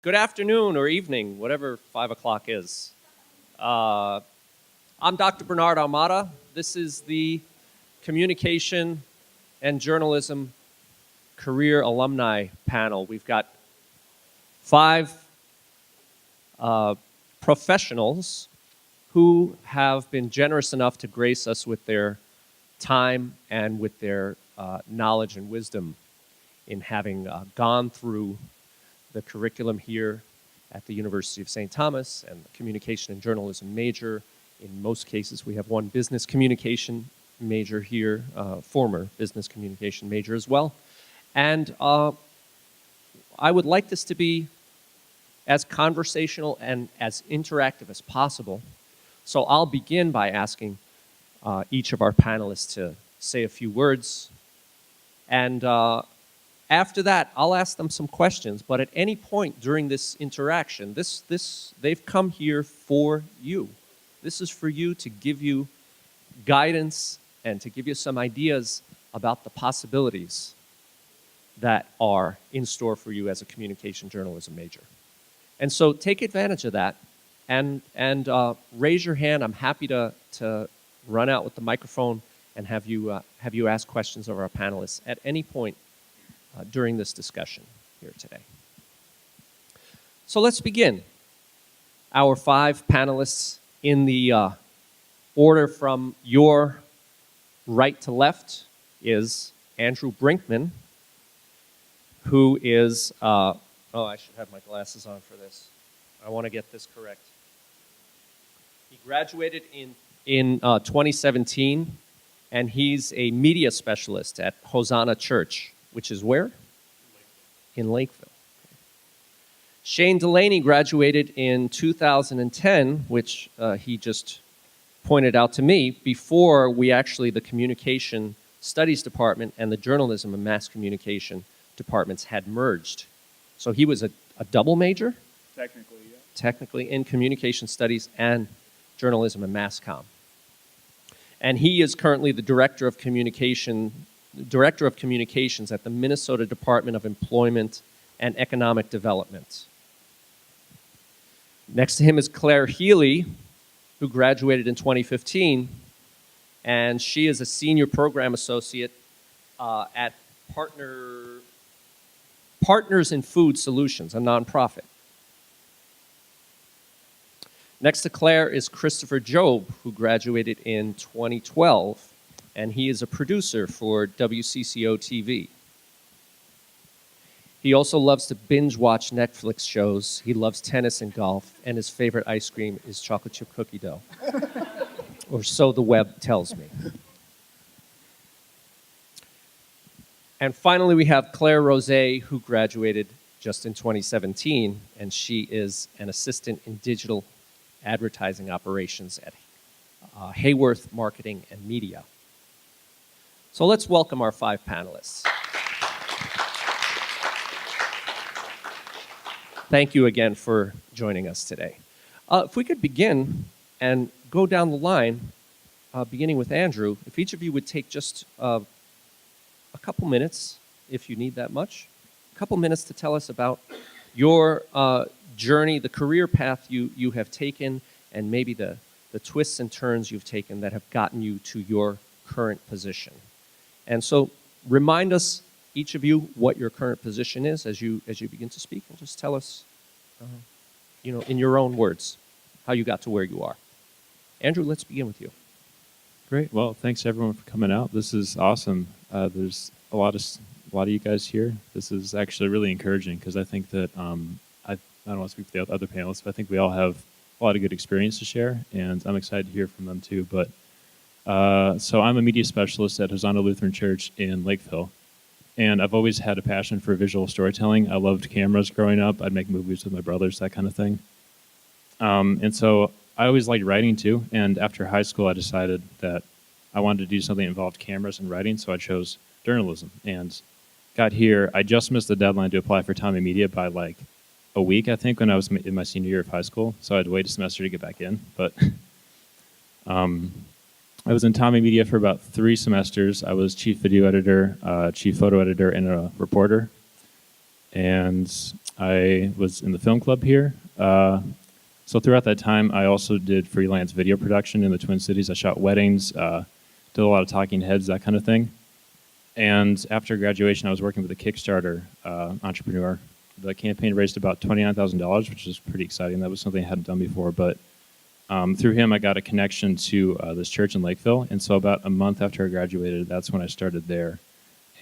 Good afternoon or evening, whatever 5 o'clock is. I'm Dr. Bernard Almada. This is the Communication and Journalism Career Alumni panel. We've got 5 professionals who have been generous enough to grace us with their time and with their knowledge and wisdom in having gone through the curriculum here at the University of St. Thomas and the communication and journalism major. In most cases, we have one business communication major here, former business communication major as well. And I would like this to be as conversational and as interactive as possible. So I'll begin by asking each of our panelists to say a few words. And after that, I'll ask them some questions. But at any point during this interaction, they've come here for you. This is for you to give you guidance and to give you some ideas about the possibilities that are in store for you as a communication journalism major. And so take advantage of that and raise your hand. I'm happy to run out with the microphone and have you ask questions of our panelists at any point during this discussion here today. So let's begin. Our 5 panelists in the order from your right to left is Andrew Brinkman, who is, oh, I should have my glasses on for this. I want to get this correct. He graduated in 2017, and he's a media specialist at Hosanna Church, which is where? In Lakeville. Shane Delaney graduated in 2010, which he just pointed out to me, before the Communication Studies Department and the Journalism and Mass Communication departments had merged. So he was a double major? Technically, yeah. Technically in Communication Studies and Journalism and Mass Comm. And he is currently the Director of Communications at the Minnesota Department of Employment and Economic Development. Next to him is Claire Healy, who graduated in 2015, and she is a Senior Program Associate at Partners in Food Solutions, a nonprofit. Next to Claire is Christopher Job, who graduated in 2012, and he is a producer for WCCO TV. He also loves to binge watch Netflix shows. He loves tennis and golf, and his favorite ice cream is chocolate chip cookie dough. Or so the web tells me. And finally, we have Claire Rosé, who graduated just in 2017, and she is an assistant in digital advertising operations at Hayworth Marketing and Media. So let's welcome our 5 panelists. Thank you again for joining us today. If we could begin and go down the line, beginning with Andrew, if each of you would take just a couple minutes, if you need that much, a couple minutes to tell us about your journey, the career path you have taken, and maybe the twists and turns you've taken that have gotten you to your current position. And so remind us, each of you, what your current position is as you begin to speak, and just tell us, in your own words, how you got to where you are. Andrew, let's begin with you. Great. Well, thanks everyone for coming out. This is awesome. There's a lot of you guys here. This is actually really encouraging because I think that I don't want to speak for the other panelists, but I think we all have a lot of good experience to share, and I'm excited to hear from them too. But so I'm a media specialist at Hosanna Lutheran Church in Lakeville, and I've always had a passion for visual storytelling. I loved cameras growing up. I'd make movies with my brothers, that kind of thing. And so I always liked writing too, and after high school I decided that I wanted to do something that involved cameras and writing, so I chose journalism. And got here, I just missed the deadline to apply for Tommy Media by like a week, I think, when I was in my senior year of high school, so I had to wait a semester to get back in. But I was in Tommy Media for about 3 semesters. I was chief video editor, chief photo editor, and a reporter. And I was in the film club here. So throughout that time, I also did freelance video production in the Twin Cities. I shot weddings, did a lot of talking heads, that kind of thing. And after graduation, I was working with a Kickstarter entrepreneur. The campaign raised about $29,000, which is pretty exciting. That was something I hadn't done before. But through him, I got a connection to this church in Lakeville. And so about a month after I graduated, that's when I started there.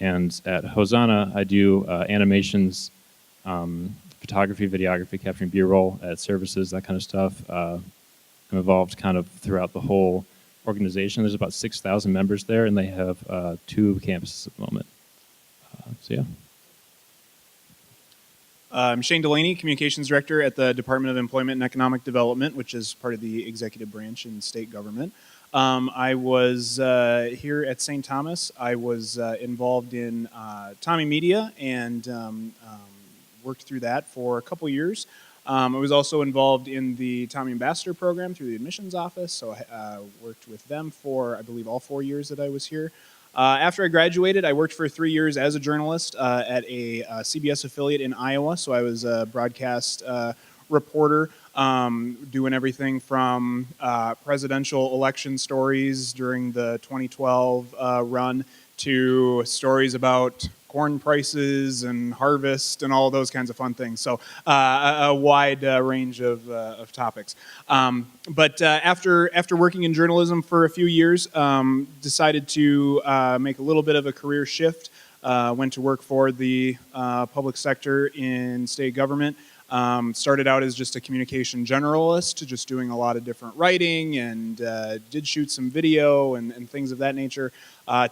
And at Hosanna, I do animations, photography, videography, capturing B-roll at services, that kind of stuff. I'm involved kind of throughout the whole organization. There's about 6,000 members there, and they have 2 campuses at the moment. So yeah. I'm Shane Delaney, Communications Director at the Department of Employment and Economic Development, which is part of the executive branch in state government. I was here at St. Thomas. I was involved in Tommy Media and worked through that for a couple years. I was also involved in the Tommy Ambassador program through the admissions office, so I worked with them for, I believe, all 4 years that I was here. After I graduated, I worked for 3 years as a journalist at a CBS affiliate in Iowa, so I was a broadcast reporter, doing everything from presidential election stories during the 2012 run to stories about corn prices and harvest and all those kinds of fun things. So a wide range of topics. But after working in journalism for a few years, decided to make a little bit of a career shift. Went to work for the public sector in state government. Started out as just a communication generalist, just doing a lot of different writing and did shoot some video and things of that nature.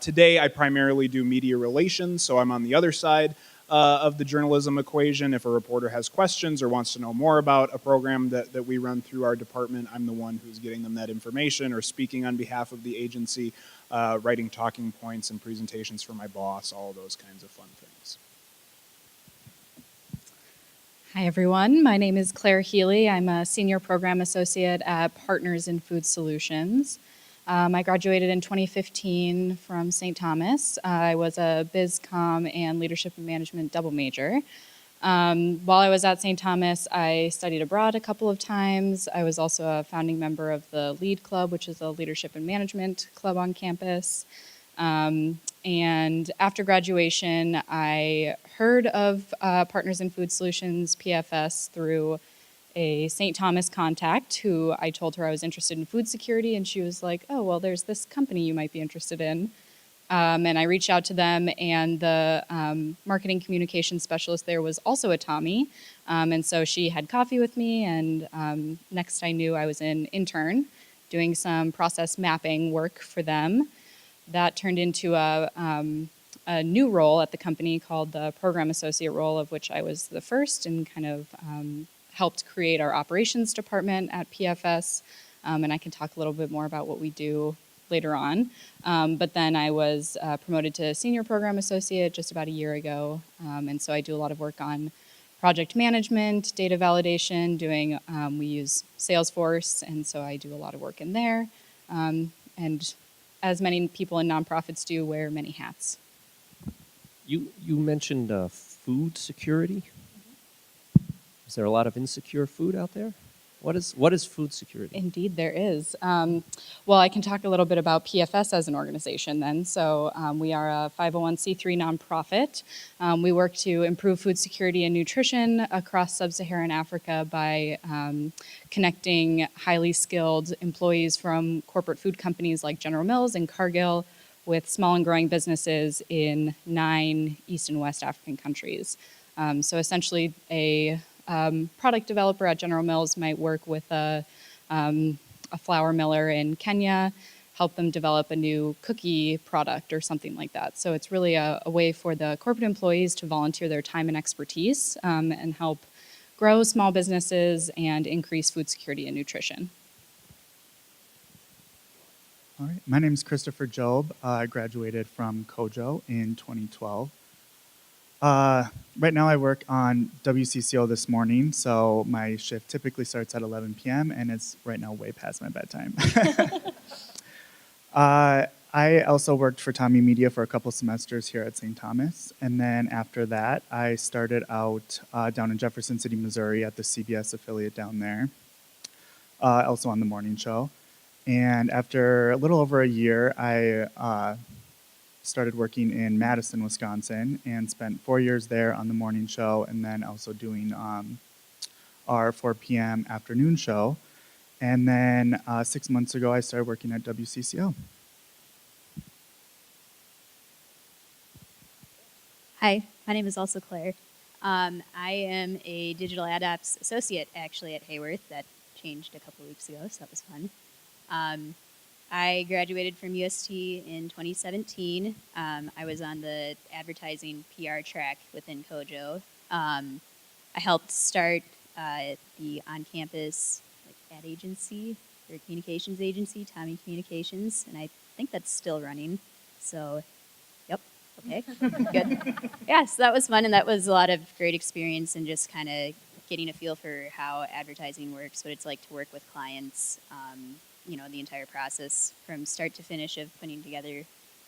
Today, I primarily do media relations, so I'm on the other side of the journalism equation. If a reporter has questions or wants to know more about a program that we run through our department, I'm the one who's getting them that information or speaking on behalf of the agency, writing talking points and presentations for my boss, all those kinds of fun things. Hi, everyone. My name is Claire Healy. I'm a Senior Program Associate at Partners in Food Solutions. I graduated in 2015 from St. Thomas. I was a BizCom and Leadership and Management double major. While I was at St. Thomas, I studied abroad a couple of times. I was also a founding member of the LEAD Club, which is a leadership and management club on campus. And after graduation, I heard of Partners in Food Solutions, PFS, through a St. Thomas contact who I told her I was interested in food security, and she was like, oh, well, there's this company you might be interested in. And I reached out to them, and the marketing communication specialist there was also a Tommy. And so she had coffee with me, and next I knew I was an intern doing some process mapping work for them. That turned into a new role at the company called the Program Associate role, of which I was the first, and kind of helped create our operations department at PFS. And I can talk a little bit more about what we do later on. But then I was promoted to Senior Program Associate just about a year ago. And so I do a lot of work on project management, data validation, we use Salesforce, and so I do a lot of work in there. And as many people in nonprofits do, wear many hats. You mentioned food security. Is there a lot of insecure food out there? What is food security? Indeed, there is. Well, I can talk a little bit about PFS as an organization then. So we are a 501c3 nonprofit. We work to improve food security and nutrition across sub-Saharan Africa by connecting highly skilled employees from corporate food companies like General Mills and Cargill with small and growing businesses in 9 East and West African countries. So essentially a product developer at General Mills might work with a flour miller in Kenya, help them develop a new cookie product or something like that. So it's really a way for the corporate employees to volunteer their time and expertise and help grow small businesses and increase food security and nutrition. All right, my name is Christopher Job. I graduated from COJO in 2012. Right now I work on WCCO this morning, so my shift typically starts at 11 p.m. and it's right now way past my bedtime. I also worked for Tommy Media for a couple semesters here at St. Thomas, and then after that, I started out down in Jefferson City, Missouri, at the CBS affiliate down there, also on the morning show. And after a little over a year, I started working in Madison, Wisconsin, and spent 4 years there on the morning show, and then also doing our 4 p.m. afternoon show. And then 6 months ago, I started working at WCCO. Hi, my name is also Claire. I am a digital ad ops associate actually at Hayworth. That changed a couple weeks ago, so that was fun. I graduated from UST in 2017. I was on the advertising PR track within COJO. I helped start the on-campus ad agency or communications agency, Tommy Communications, and I think that's still running. So, yep. Okay, good. Yeah, so that was fun, and that was a lot of great experience and just kind of getting a feel for how advertising works, what it's like to work with clients, the entire process from start to finish of putting together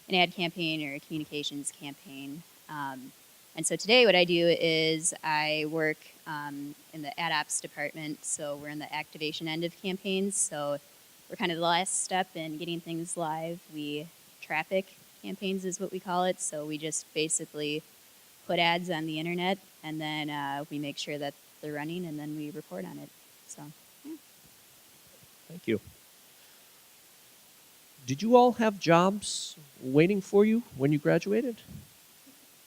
an ad campaign or a communications campaign. And so today what I do is I work in the ad ops department, so we're in the activation end of campaigns, so we're kind of the last step in getting things live. We traffic campaigns is what we call it. So we just basically put ads on the internet, and then we make sure that they're running, and then we report on it. So, yeah. Thank you. Did you all have jobs waiting for you when you graduated?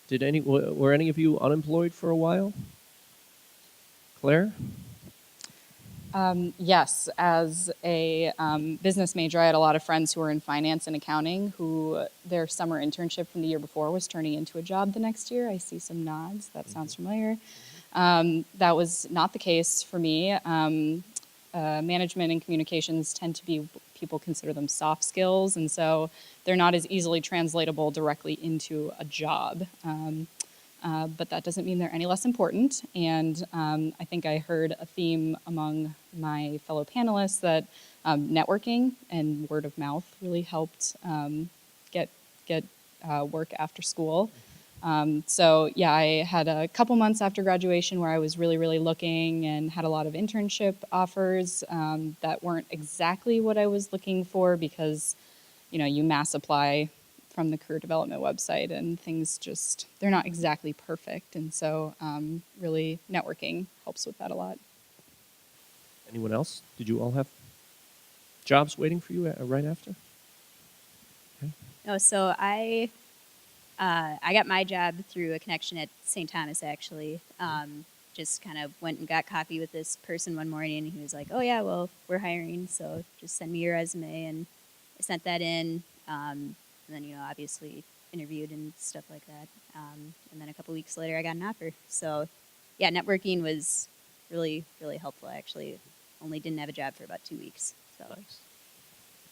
Were any of you unemployed for a while? Claire? Yes, as a business major, I had a lot of friends who were in finance and accounting who their summer internship from the year before was turning into a job the next year. I see some nods. That sounds familiar. That was not the case for me. Management and communications tend to be, people consider them soft skills, and so they're not as easily translatable directly into a job. But that doesn't mean they're any less important. And I think I heard a theme among my fellow panelists that networking and word of mouth really helped get work after school. So yeah, I had a couple months after graduation where I was really, really looking and had a lot of internship offers that weren't exactly what I was looking for because, you mass apply from the career development website and things they're not exactly perfect. And so really networking helps with that a lot. Anyone else? Did you all have jobs waiting for you right after? Okay. No, so I got my job through a connection at St. Thomas, actually. Just kind of went and got coffee with this person one morning, and he was like, "Oh yeah, well, we're hiring, so just send me your resume." And I sent that in, and then obviously interviewed and stuff like that. And then a couple weeks later, I got an offer. So yeah, networking was really, really helpful. I actually only didn't have a job for about 2 weeks. So Nice.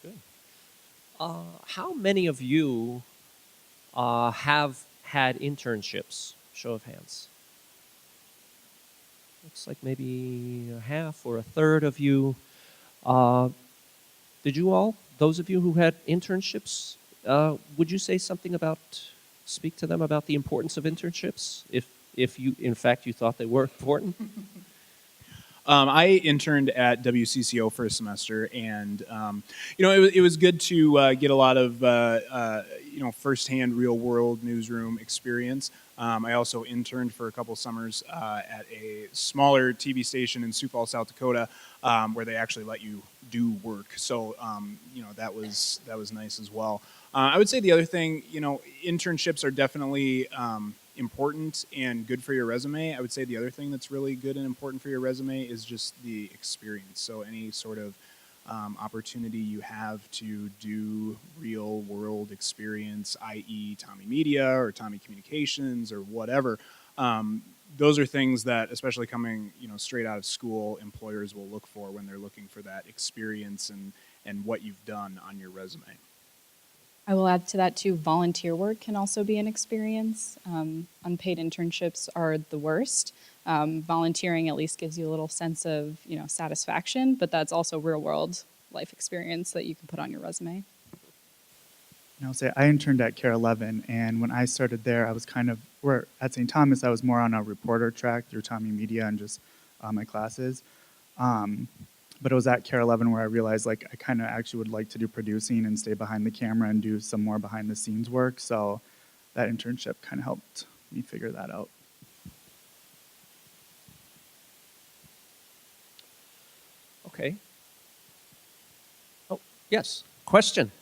Good. How many of you have had internships? Show of hands. Looks like maybe a half or a third of you. Did you all, those of you who had internships, would you speak to them about the importance of internships, if you, in fact, you thought they were important? I interned at WCCO for a semester, and it was good to get a lot of firsthand, real-world newsroom experience. I also interned for a couple summers at a smaller TV station in Sioux Falls, South Dakota, where they actually let you do work. So that was nice as well. I would say the other thing, internships are definitely important and good for your resume. I would say the other thing that's really good and important for your resume is just the experience. So any sort of opportunity you have to do real world experience, i.e. Tommy Media or Tommy Communications or whatever, those are things that, especially coming straight out of school, employers will look for when they're looking for that experience and what you've done on your resume. I will add to that too, volunteer work can also be an experience. Unpaid internships are the worst. Volunteering at least gives you a little sense of satisfaction, but that's also real world life experience that you can put on your resume. And I'll say I interned at Care 11, and when I started there, I was kind of, where at St. Thomas, I was more on a reporter track through Tommy Media and just my classes. Um, but it was at Care 11 where I realized like I kind of actually would like to do producing and stay behind the camera and do some more behind the scenes work. So that internship kind of helped me figure that out. Okay. Oh, yes. Question.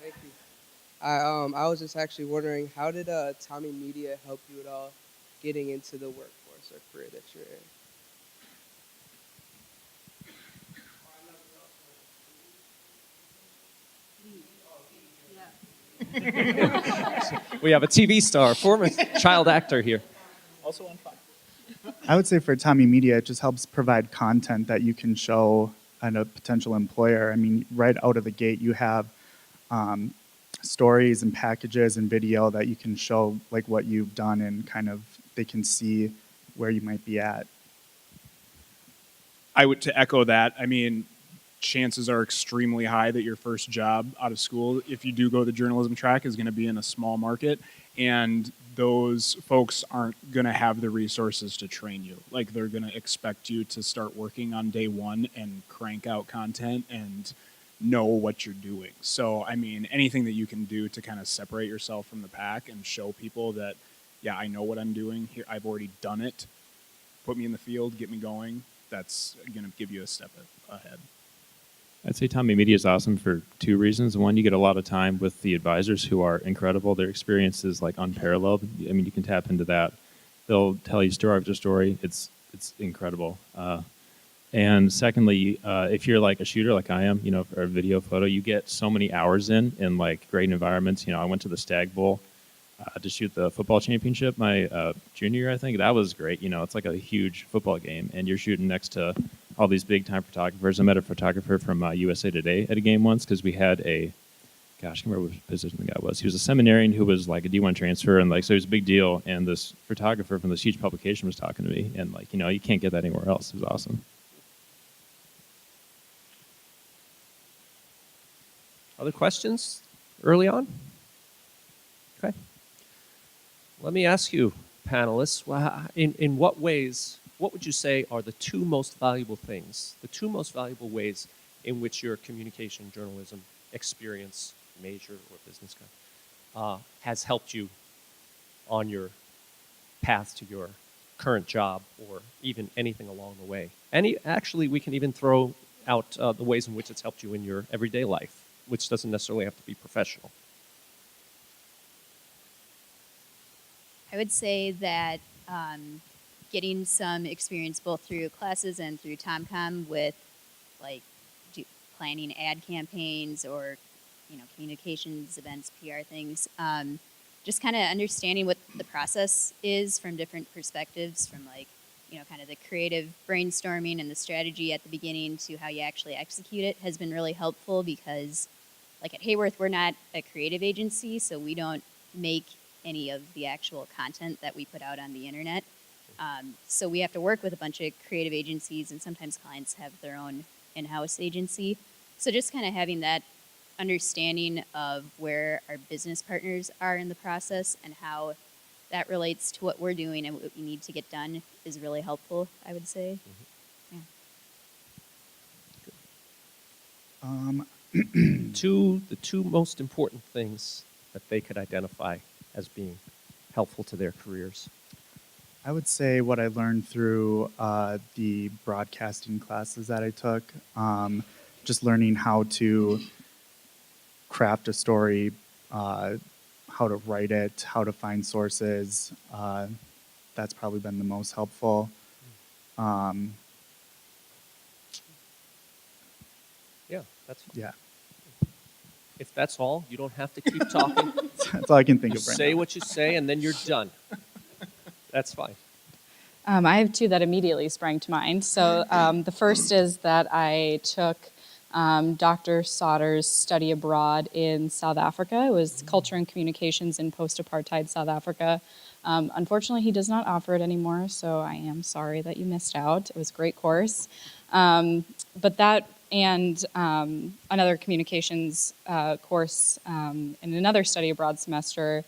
Thank you. I was just actually wondering, how did Tommy Media help you at all getting into the workforce or career that you're in? We have a TV star, former child actor here. Also on fire. I would say for Tommy Media, it just helps provide content that you can show at a potential employer. I mean, right out of the gate, you have stories and packages and video that you can show like what you've done and kind of they can see where you might be at. I would to echo that. I mean, chances are extremely high that your first job out of school, if you do go the journalism track, is going to be in a small market, and those folks aren't going to have the resources to train you. Like they're going to expect you to start working on day one and crank out content and know what you're doing. So, I mean, anything that you can do to kind of separate yourself from the pack and show people that, yeah, I know what I'm doing here. I've already done it. Put me in the field, get me going. That's going to give you a step ahead. I'd say Tommy Media is awesome for two reasons. One, you get a lot of time with the advisors who are incredible. Their experience is like unparalleled. I mean, you can tap into that. They'll tell you story after story. It's incredible. And secondly, if you're like a shooter like I am, you know, for a video photo, you get so many hours in like great environments. You know, I went to the Stag Bowl to shoot the football championship my junior year, I think. That was great. You know, it's like a huge football game, and you're shooting next to all these big time photographers. I met a photographer from USA Today at a game once because we had I can't remember what position the guy was. He was a seminarian who was like a D1 transfer, and like so it was a big deal. And this photographer from this huge publication was talking to me, and like, you know, you can't get that anywhere else. It was awesome. Other questions early on? Okay. Let me ask you, panelists, in what ways, what would you say are the two most valuable things, the two most valuable ways in which your communication journalism experience, major or business has helped you on your path to your current job or even anything along the way? Actually, we can even throw out the ways in which it's helped you in your everyday life, which doesn't necessarily have to be professional. I would say that getting some experience both through classes and through TomCom with like planning ad campaigns or, you know, communications events, PR things, just kind of understanding what the process is from different perspectives, from like, you know, kind of the creative brainstorming and the strategy at the beginning to how you actually execute it has been really helpful because like at Hayworth, we're not a creative agency, so we don't make any of the actual content that we put out on the internet. So we have to work with a bunch of creative agencies, and sometimes clients have their own in-house agency. So just kind of having that understanding of where our business partners are in the process and how that relates to what we're doing and what we need to get done is really helpful, I would say. The two most important things that they could identify as being helpful to their careers. I would say what I learned through the broadcasting classes that I took, just learning how to craft a story, how to write it, how to find sources. That's probably been the most helpful. Yeah, that's fine. Yeah, If that's all, you don't have to keep talking. that's all I can think of right Say now. what you say, and then you're done. That's fine. I have two that immediately sprang to mind. So the first is that I took Dr. Sauter's study abroad in South Africa. It was Culture and Communications in Post-Apartheid South Africa. Unfortunately, he does not offer it anymore, so I am sorry that you missed out. It was a great course. But that and another communications course in another study abroad semester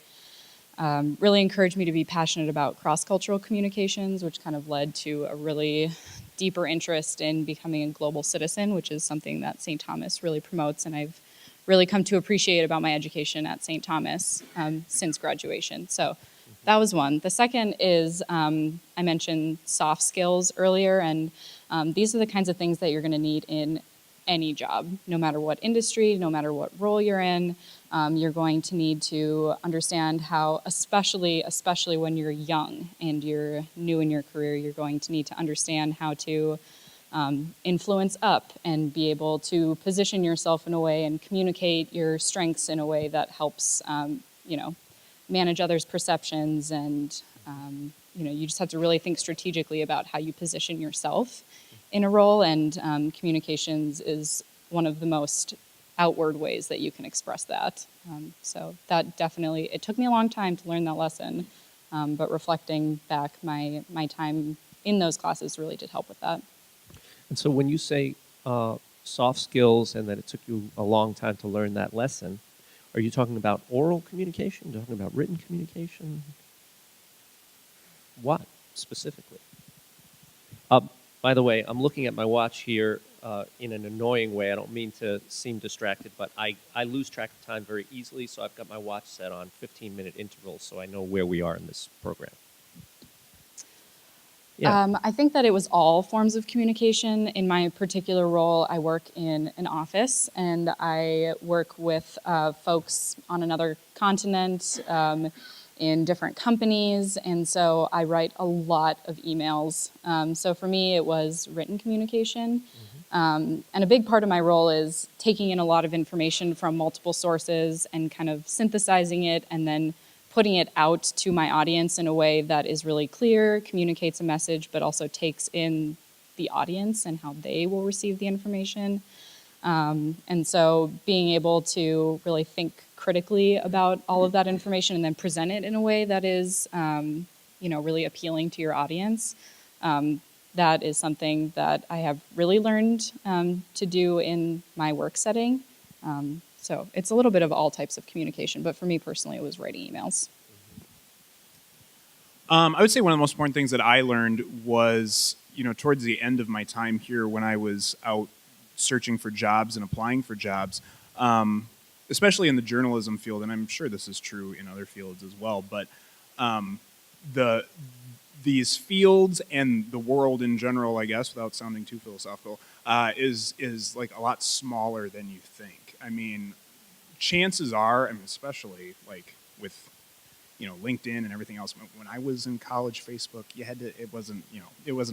really encouraged me to be passionate about cross-cultural communications, which kind of led to a really deeper interest in becoming a global citizen, which is something that St. Thomas really promotes, and I've really come to appreciate about my education at St. Thomas since graduation. So that was one. The second is I mentioned soft skills earlier, and these are the kinds of things that you're going to need in any job, no matter what industry, no matter what role you're in. You're going to need to understand how, especially when you're young and you're new in your career, you're going to need to understand how to influence up and be able to position yourself in a way and communicate your strengths in a way that helps, manage others' perceptions. And, you just have to really think strategically about how you position yourself in a role. And communications is one of the most outward ways that you can express that. So that definitely, it took me a long time to learn that lesson, but reflecting back, my time in those classes really did help with that. And so when you say soft skills and that it took you a long time to learn that lesson, are you talking about oral communication? Talking about written communication? What specifically? By the way, I'm looking at my watch here in an annoying way. I don't mean to seem distracted, but I lose track of time very easily, so I've got my watch set on 15-minute intervals so I know where we are in this program. Yeah. I think that it was all forms of communication. In my particular role, I work in an office, and I work with folks on another continent, in different companies, and so I write a lot of emails. So for me, it was written communication. And a big part of my role is taking in a lot of information from multiple sources and kind of synthesizing it and then putting it out to my audience in a way that is really clear, communicates a message, but also takes in the audience and how they will receive the information. And so being able to really think critically about all of that information and then present it in a way that is, really appealing to your audience, that is something that I have really learned to do in my work setting. So it's a little bit of all types of communication, but for me personally, it was writing emails. I would say one of the most important things that I learned was, towards the end of my time here when I was out searching for jobs and applying for jobs, especially in the journalism field, and I'm sure this is true in other fields as well, but these fields and the world in general, I guess, without sounding too philosophical, is like a lot smaller than you think. I mean, chances are, especially like with LinkedIn and everything else. When I was in college, Facebook, it wasn't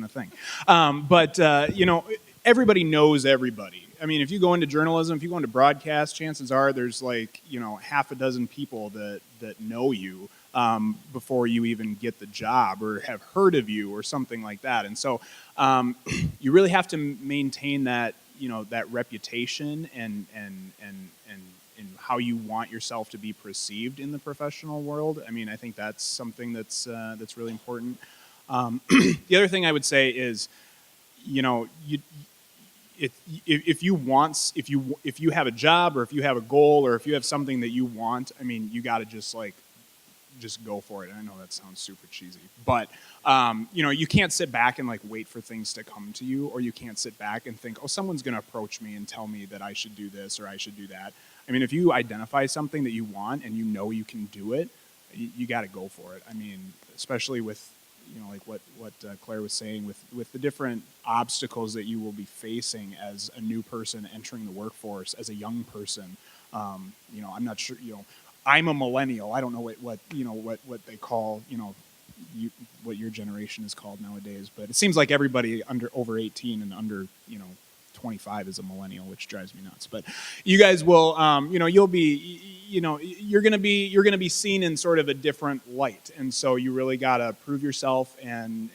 a thing. But everybody knows everybody. I mean, if you go into journalism, if you go into broadcast, chances are there's like half a dozen people that know you before you even get the job or have heard of you or something like that. And so you really have to maintain that that reputation and how you want yourself to be perceived in the professional world. I mean, I think that's something that's really important. The other thing I would say is, if you have a job or if you have a goal or if you have something that you want, I mean, you got to just go for it. And I know that sounds super cheesy, but you can't sit back and wait for things to come to you, or you can't sit back and think, oh, someone's going to approach me and tell me that I should do this or I should do that. I mean, if you identify something that you want and you can do it, you got to go for it. I mean, especially with what Claire was saying with the different obstacles that you will be facing as a new person entering the workforce, as a young person. I'm not sure. I'm a millennial. I don't know what they call what your generation is called nowadays, but it seems like everybody over 18 and under 25 is a millennial, which drives me nuts. But you guys will, you'll be, you're gonna be seen in sort of a different light, and so you really gotta prove yourself and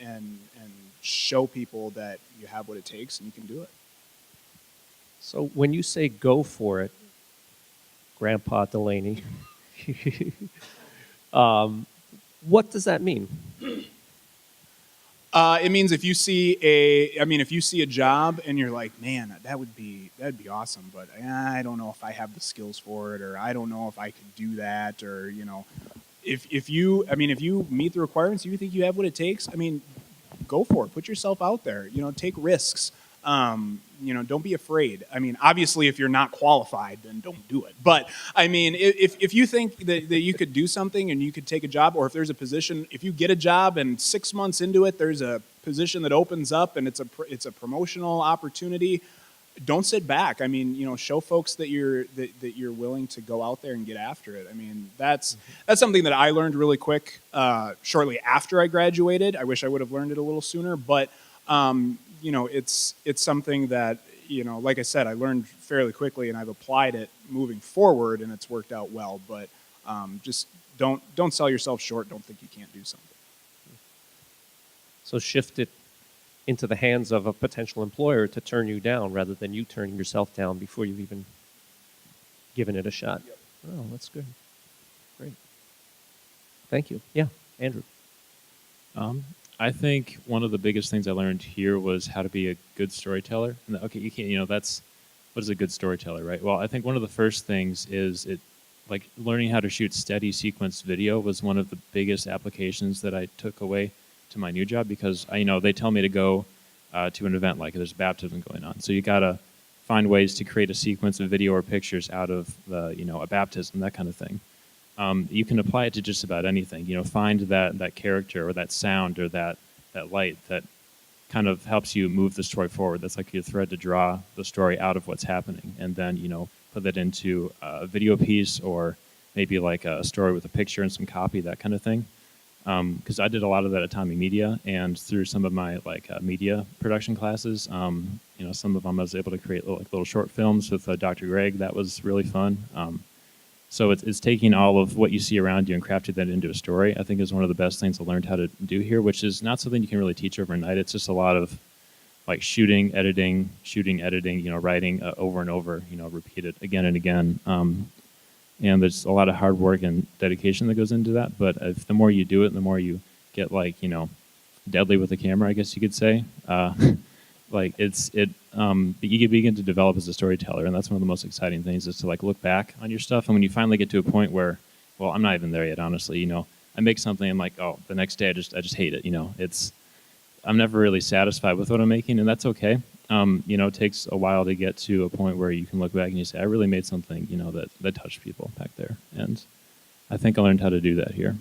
show people that you have what it takes and you can do it. So when you say go for it, Grandpa Delaney, what does that mean? It means if you see if you see a job and you're like, man, that'd be awesome, but I don't know if I have the skills for it, or I don't know if I could do that, or if you meet the requirements, you think you have what it takes. I mean, go for it. Put yourself out there. Take risks. Don't be afraid. I mean, obviously, if you're not qualified, then don't do it. But I mean, if you think that you could do something and you could take a job, or if there's a position, if you get a job and 6 months into it, there's a position that opens up and it's a promotional opportunity, don't sit back. I mean, show folks that you're willing to go out there and get after it. I mean, that's something that I learned really quick shortly after I graduated. I wish I would have learned it a little sooner, but it's something that like I said, I learned fairly quickly, and I've applied it moving forward, and it's worked out well. But just don't sell yourself short. Don't think you can't do something. So shift it into the hands of a potential employer to turn you down rather than you turning yourself down before you've even given it a shot. Yep. Oh, that's good. Great. Thank you. Yeah, Andrew. I think one of the biggest things I learned here was how to be a good storyteller. And okay, you can't, that's what is a good storyteller, right? Well, I think one of the first things is learning how to shoot steady sequence video was one of the biggest applications that I took away to my new job, because they tell me to go to an event like there's baptism going on. So you got to find ways to create a sequence of video or pictures out of a baptism, that kind of thing. You can apply it to just about anything. Find that character or that sound or that light that kind of helps you move the story forward. That's like your thread to draw the story out of what's happening, and then put that into a video piece, or maybe like a story with a picture and some copy, that kind of thing. Because I did a lot of that at Tommy Media, and through some of my media production classes, some of them I was able to create little short films with Dr. Greg. That was really fun. So it's taking all of what you see around you and crafting that into a story, I think, is one of the best things I learned how to do here, which is not something you can really teach overnight. It's just a lot of shooting, editing, writing over and over, repeat it again and again. And there's a lot of hard work and dedication that goes into that. But the more you do it, the more you get deadly with the camera, I guess you could say. You begin to develop as a storyteller, and that's one of the most exciting things, is to look back on your stuff. And when you finally get to a point where, well, I'm not even there yet, honestly. I make something, I'm like, oh, the next day I just hate it. I'm never really satisfied with what I'm making, and that's okay. It takes a while to get to a point where you can look back and you say, I really made something, that touched people back there. And I think I learned how to do that here.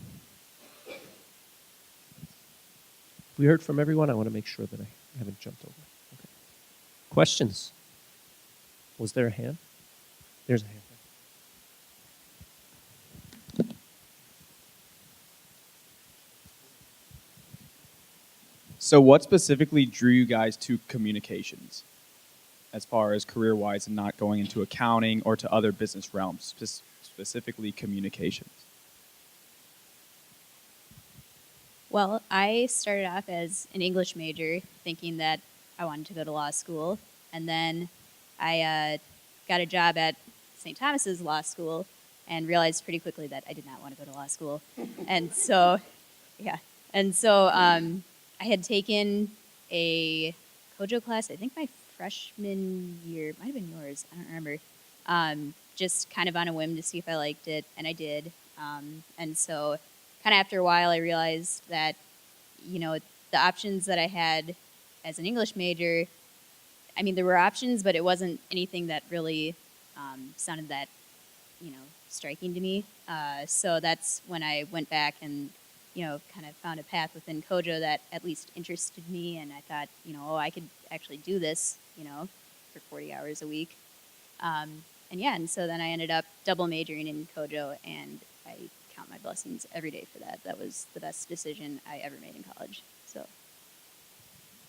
We heard from everyone. I want to make sure that I haven't jumped over. Okay. Questions? Was there a hand? There's a hand. So what specifically drew you guys to communications, as far as career-wise, and not going into accounting or to other business realms, specifically communications? Well, I started off as an English major, thinking that I wanted to go to law school, and then I got a job at St. Thomas's Law School and realized pretty quickly that I did not want to go to law school. And so, I had taken a COJO class, I think my freshman year, it might have been yours, I don't remember, just kind of on a whim to see if I liked it, and I did. And so kind of after a while, I realized that, the options that I had as an English major, I mean, there were options, but it wasn't anything that really sounded that, striking to me. So that's when I went back and, kind of found a path within COJO that at least interested me, and I thought, I could actually do this, for 40 hours a week. And so then I ended up double majoring in COJO, and I count my blessings every day for that. That was the best decision I ever made in college. So.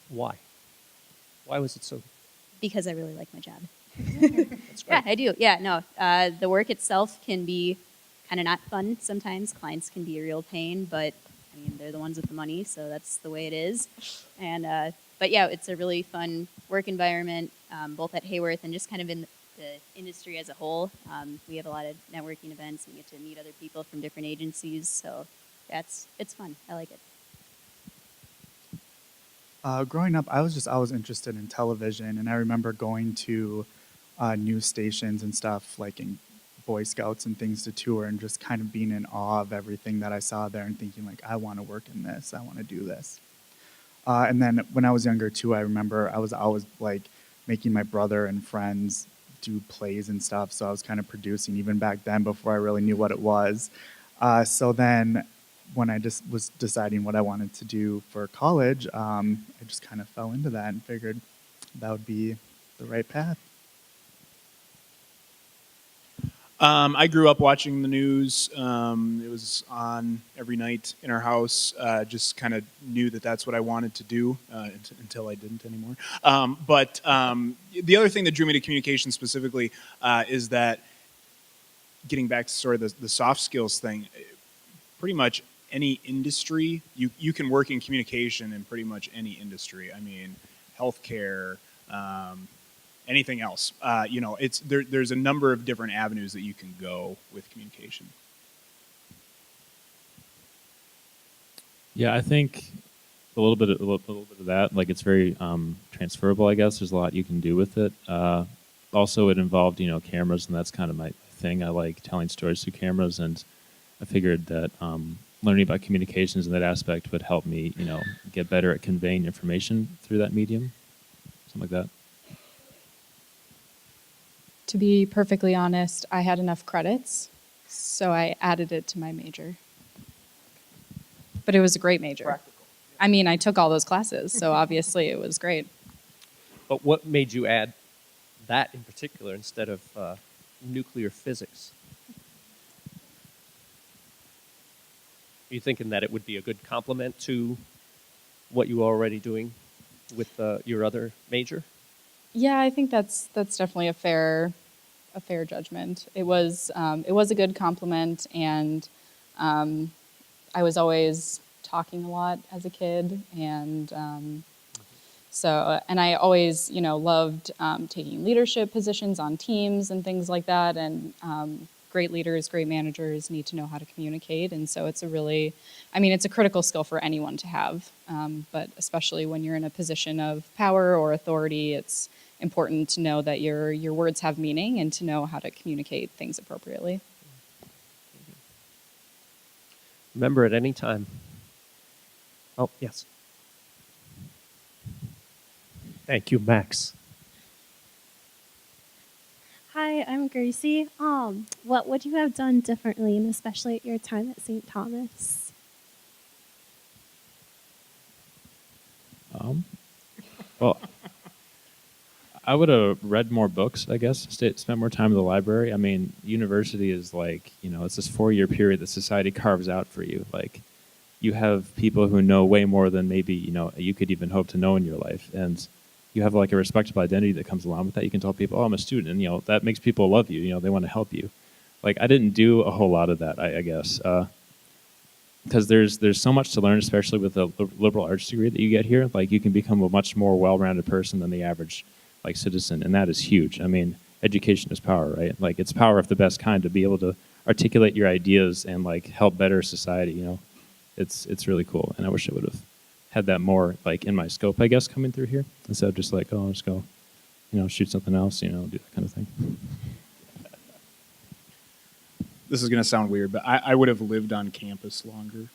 Why? Why was it so? Because I really like my job. That's great. Yeah, I do. Yeah, no. The work itself can be kind of not fun sometimes. Clients can be a real pain, but I mean, they're the ones with the money, so that's the way it is. And but yeah, it's a really fun work environment, both at Hayworth and just kind of in the industry as a whole. We have a lot of networking events. We get to meet other people from different agencies. So it's fun. I like it. Growing up, I was always interested in television, and I remember going to news stations and stuff, like in Boy Scouts and things to tour, and just kind of being in awe of everything that I saw there and thinking, like, I want to work in this, I want to do this. And then when I was younger, too, I remember I was always, like, making my brother and friends do plays and stuff, so I was kind of producing even back then before I really knew what it was. So then when I just was deciding what I wanted to do for college, I just kind of fell into that and figured that would be the right path. I grew up watching the news. It was on every night in our house. Just kind of knew that that's what I wanted to do until I didn't anymore. But the other thing that drew me to communication specifically is that getting back to sort of the soft skills thing, pretty much any industry, you can work in communication in pretty much any industry. I mean, healthcare, anything else. There's a number of different avenues that you can go with communication. Yeah, I think a little bit of that. Like, it's very transferable, I guess. There's a lot you can do with it. Also, it involved cameras, and that's kind of my thing. I like telling stories through cameras, and I figured that learning about communications in that aspect would help me get better at conveying information through that medium, something like that. To be perfectly honest, I had enough credits, so I added it to my major. But it was a great major. Practical. I mean, I took all those classes, so obviously it was great. But what made you add that in particular instead of nuclear physics? Are you thinking that it would be a good complement to what you were already doing with your other major? Yeah, I think that's definitely a fair judgment. It was a good compliment, and I was always talking a lot as a kid, and and I always loved taking leadership positions on teams and things like that, and great leaders, great managers need to know how to communicate, and so it's a critical skill for anyone to have, but especially when you're in a position of power or authority, it's important to know that your words have meaning and to know how to communicate things appropriately. Remember at any time. Oh, yes. Thank you, Max. Hi, I'm Gracie. What would you have done differently, and especially at your time at St. Thomas? Well, I would have read more books, I guess, spent more time in the library. I mean, university is like, it's this 4-year period that society carves out for you. Like, you have people who know way more than maybe, you could even hope to know in your life. And you have like a respectable identity that comes along with that. You can tell people, oh, I'm a student. And, that makes people love you. They want to help you. Like, I didn't do a whole lot of that, I guess. Because there's so much to learn, especially with the liberal arts degree that you get here. Like, you can become a much more well-rounded person than the average citizen, and that is huge. I mean, education is power, right? Like, it's power of the best kind to be able to articulate your ideas and help better society. It's really cool, and I wish I would have had that more in my scope, I guess, coming through here instead of just I'll just go, shoot something else, do that kind of thing. This is going to sound weird, but I would have lived on campus longer.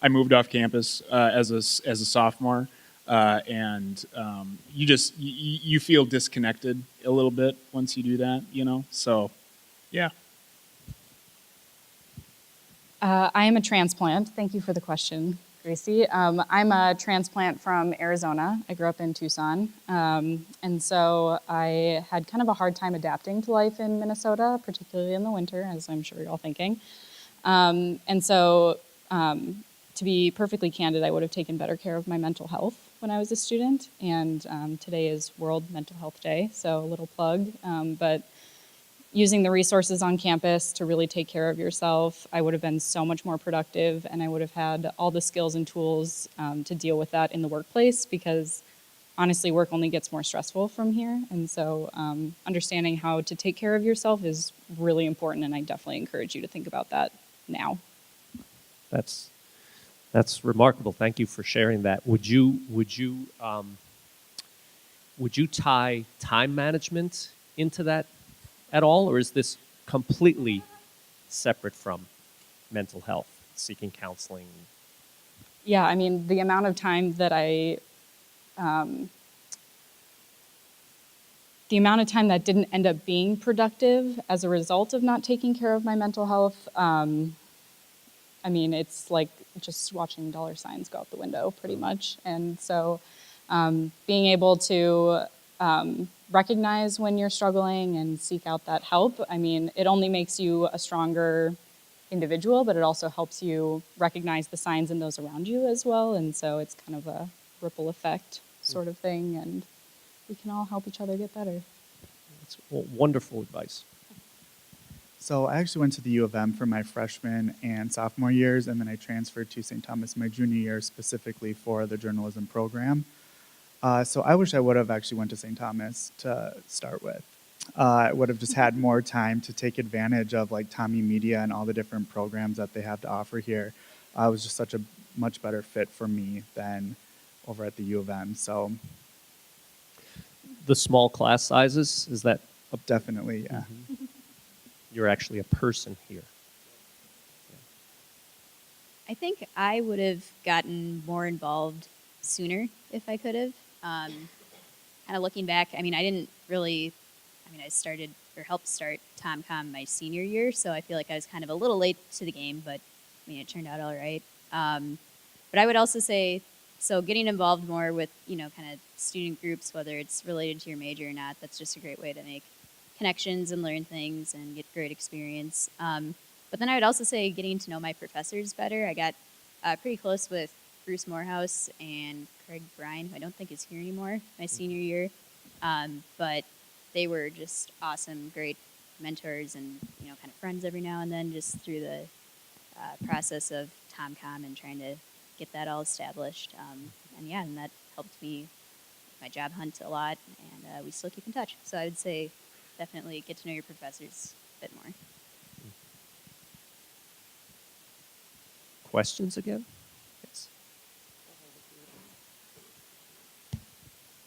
I moved off campus as a sophomore, and you feel disconnected a little bit once you do that, So, yeah. I am a transplant. Thank you for the question, Gracie. I'm a transplant from Arizona. I grew up in Tucson. And so I had kind of a hard time adapting to life in Minnesota, particularly in the winter, as I'm sure you're all thinking. And so to be perfectly candid, I would have taken better care of my mental health when I was a student. And today is World Mental Health Day, so a little plug. But using the resources on campus to really take care of yourself, I would have been so much more productive, and I would have had all the skills and tools to deal with that in the workplace, because honestly, work only gets more stressful from here. And so understanding how to take care of yourself is really important, and I definitely encourage you to think about that now. That's remarkable. Thank you for sharing that. Would you tie time management into that at all, or is this completely separate from mental health, seeking counseling? Yeah, I mean, the amount of time that the amount of time that didn't end up being productive as a result of not taking care of my mental health, I mean, it's like just watching dollar signs go out the window pretty much. And so being able to recognize when you're struggling and seek out that help, I mean, it only makes you a stronger individual, but it also helps you recognize the signs in those around you as well. And so it's kind of a ripple effect sort of thing, and we can all help each other get better. That's wonderful advice. So I actually went to the U of M for my freshman and sophomore years, and then I transferred to St. Thomas my junior year specifically for the journalism program. So I wish I would have actually went to St. Thomas to start with. I would have just had more time to take advantage of like Tommy Media and all the different programs that they have to offer here. It was just such a much better fit for me than over at the U of M. So The small class sizes, is that definitely, yeah. you're actually a person here? I think I would have gotten more involved sooner if I could have. Kind of looking back, I mean, I started or helped start TomCom my senior year, so I feel like I was kind of a little late to the game, but I mean, it turned out all right. But I would also say, so getting involved more with, kind of student groups, whether it's related to your major or not, that's just a great way to make connections and learn things and get great experience. But then I would also say getting to know my professors better. I got pretty close with Bruce Morehouse and Craig Bryan, who I don't think is here anymore, my senior year. But they were just awesome, great mentors and, kind of friends every now and then, just through the process of TomCom and trying to get that all established. And that helped me with my job hunt a lot, and we still keep in touch. So I would say definitely get to know your professors a bit more. Questions again? Yes.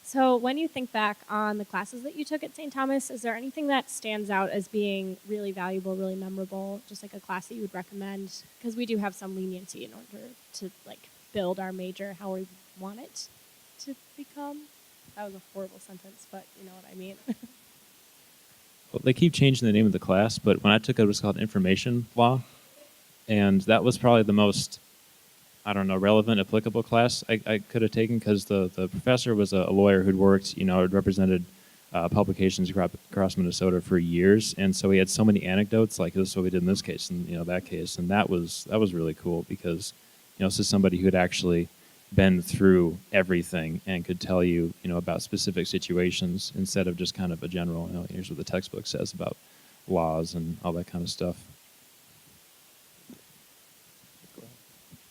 So, when you think back on the classes that you took at St. Thomas, is there anything that stands out as being really valuable, really memorable, just like a class that you would recommend? Because we do have some leniency in order to build our major how we want it to become. That was a horrible sentence, but you know what I mean. Well, they keep changing the name of the class, but when I took it, it was called Information Law, and that was probably the most, relevant, applicable class I could have taken, because the professor was a lawyer who'd worked, had represented publications across Minnesota for years, and so he had so many anecdotes, like this is what we did in this case and that case, and that was really cool, because this is somebody who had actually been through everything and could tell you about specific situations instead of just kind of a general, here's what the textbook says about laws and all that kind of stuff.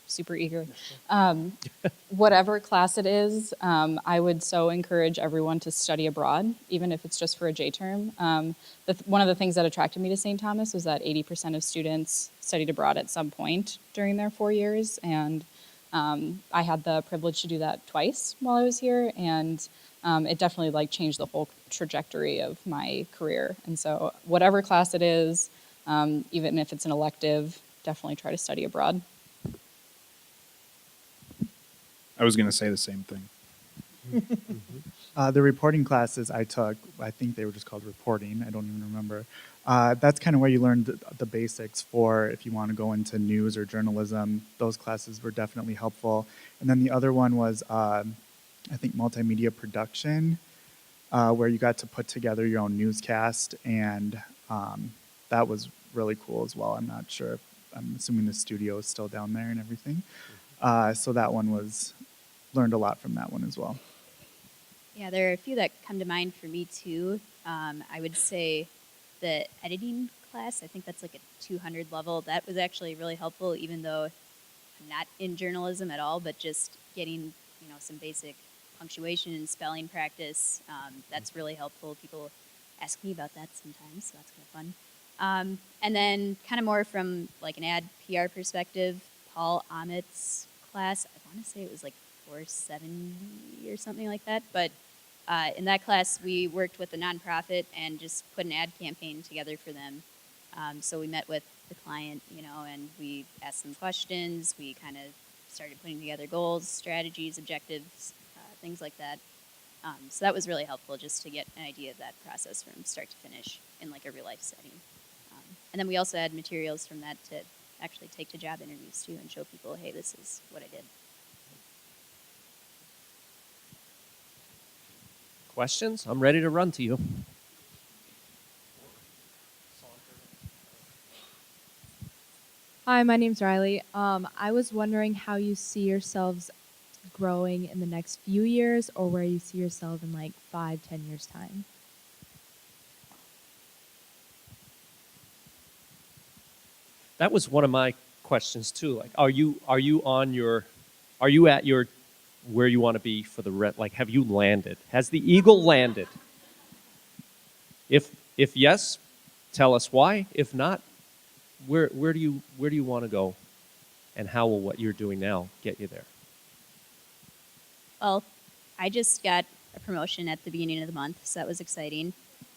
Super eager. Whatever class it is, I would so encourage everyone to study abroad, even if it's just for a J term. One of the things that attracted me to St. Thomas was that 80% of students studied abroad at some point during their 4 years, and I had the privilege to do that twice while I was here, and it definitely changed the whole trajectory of my career. And so whatever class it is, even if it's an elective, definitely try to study abroad. I was going to say the same thing. The reporting classes I took, I think they were just called reporting. I don't even remember. That's kind of where you learn the basics for if you want to go into news or journalism. Those classes were definitely helpful. And then the other one was, I think, multimedia production, where you got to put together your own newscast, and that was really cool as well. I'm assuming the studio is still down there and everything. So that one learned a lot from that one as well. Yeah, there are a few that come to mind for me too. I would say the editing class. I think that's like a 200 level. That was actually really helpful, even though I'm not in journalism at all, but just getting, some basic punctuation and spelling practice. That's really helpful. People ask me about that sometimes, so that's kind of fun. And then kind of more from like an ad PR perspective, Paul Amit's class, I want to say it was like 470 or something like that, but in that class, we worked with a nonprofit and just put an ad campaign together for them. So we met with the client, and we asked them questions. We kind of started putting together goals, strategies, objectives, things like that. So that was really helpful just to get an idea of that process from start to finish in like a real life setting. And then we also had materials from that to actually take to job interviews too and show people, hey, this is what I did. Questions? I'm ready to run to you. Hi, my name's Riley. I was wondering how you see yourselves growing in the next few years, or where you see yourself in like 5-10 years time. That was one of my questions too. Like, are you at your where you want to be for the like? Have you landed? Has the eagle landed? If yes, tell us why. If not, where do you want to go, and how will what you're doing now get you there? Well, I just got a promotion at the beginning of the month, so that was exciting.